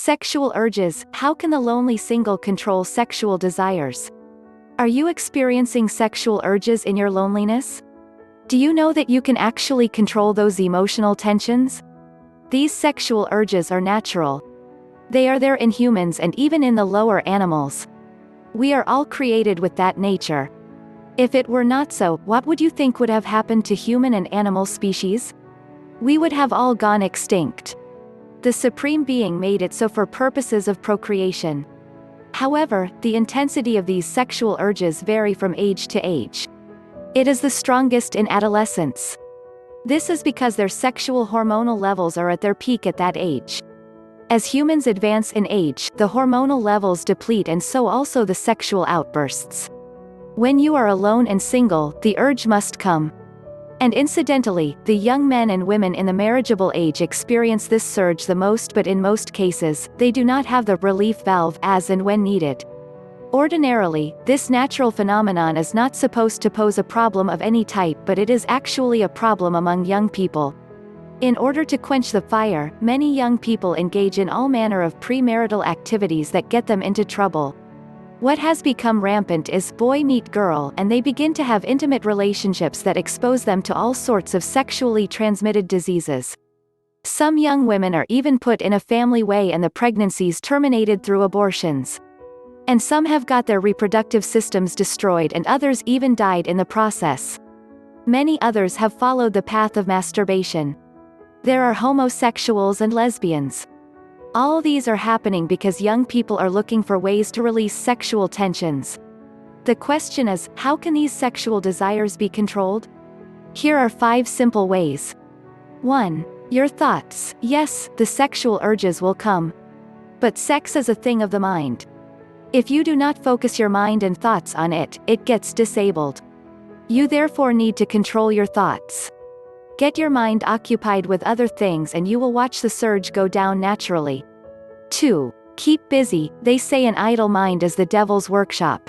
Sexual urges. How can the lonely single control sexual desires? Are you experiencing sexual urges in your loneliness? Do you know that you can actually control those emotional tensions? These sexual urges are natural. They are there in humans and even in the lower animals. We are all created with that nature. If it were not so, what would you think would have happened to human and animal species? We would have all gone extinct. The Supreme Being made it so for purposes of procreation. However, the intensity of these sexual urges vary from age to age. It is the strongest in adolescence. This is because their sexual hormonal levels are at their peak at that age. As humans advance in age, the hormonal levels deplete and so also the sexual outbursts. When you are alone and single, the urge must come. And incidentally, the young men and women in the marriageable age experience this surge the most, but in most cases, they do not have the relief valve as and when needed. Ordinarily, this natural phenomenon is not supposed to pose a problem of any type, but it is actually a problem among young people. In order to quench the fire, many young people engage in all manner of premarital activities that get them into trouble. What has become rampant is boy meet girl, and they begin to have intimate relationships that expose them to all sorts of sexually transmitted diseases. Some young women are even put in a family way and the pregnancies terminated through abortions. And some have got their reproductive systems destroyed and others even died in the process. Many others have followed the path of masturbation. There are homosexuals and lesbians. All these are happening because young people are looking for ways to release sexual tensions. The question is, how can these sexual desires be controlled? Here are 5 simple ways. 1. Your thoughts. Yes, the sexual urges will come. But sex is a thing of the mind. If you do not focus your mind and thoughts on it, it gets disabled. You therefore need to control your thoughts. Get your mind occupied with other things and you will watch the surge go down naturally. 2. Keep busy. They say an idle mind is the devil's workshop.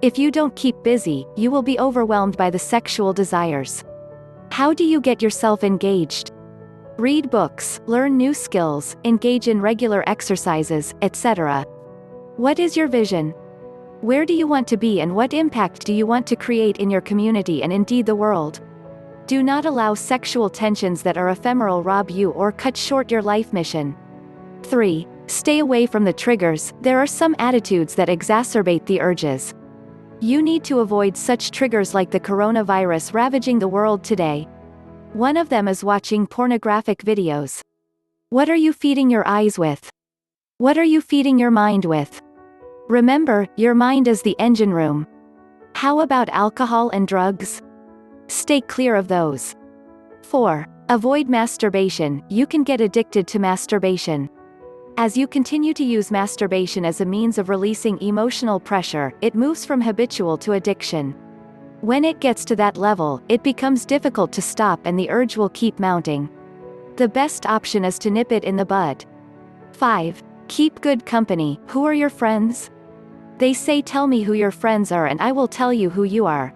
If you don't keep busy, you will be overwhelmed by the sexual desires. How do you get yourself engaged? Read books, learn new skills, engage in regular exercises, etc. What is your vision? Where do you want to be and what impact do you want to create in your community and indeed the world? Do not allow sexual tensions that are ephemeral rob you or cut short your life mission. 3. Stay away from the triggers. There are some attitudes that exacerbate the urges. You need to avoid such triggers like the coronavirus ravaging the world today. One of them is watching pornographic videos. What are you feeding your eyes with? What are you feeding your mind with? Remember, your mind is the engine room. How about alcohol and drugs? Stay clear of those. 4. Avoid masturbation. You can get addicted to masturbation. As you continue to use masturbation as a means of releasing emotional pressure, it moves from habitual to addiction. When it gets to that level, it becomes difficult to stop and the urge will keep mounting. The best option is to nip it in the bud. 5. Keep good company. Who are your friends? They say tell me who your friends are and I will tell you who you are.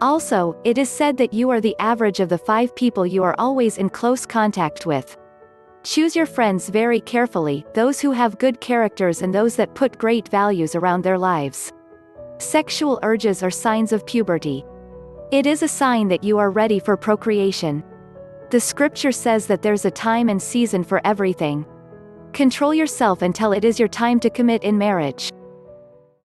Also, it is said that you are the average of the 5 people you are always in close contact with. Choose your friends very carefully, those who have good characters and those that put great values around their lives. Sexual urges are signs of puberty. It is a sign that you are ready for procreation. The scripture says that there's a time and season for everything. Control yourself until it is your time to commit in marriage.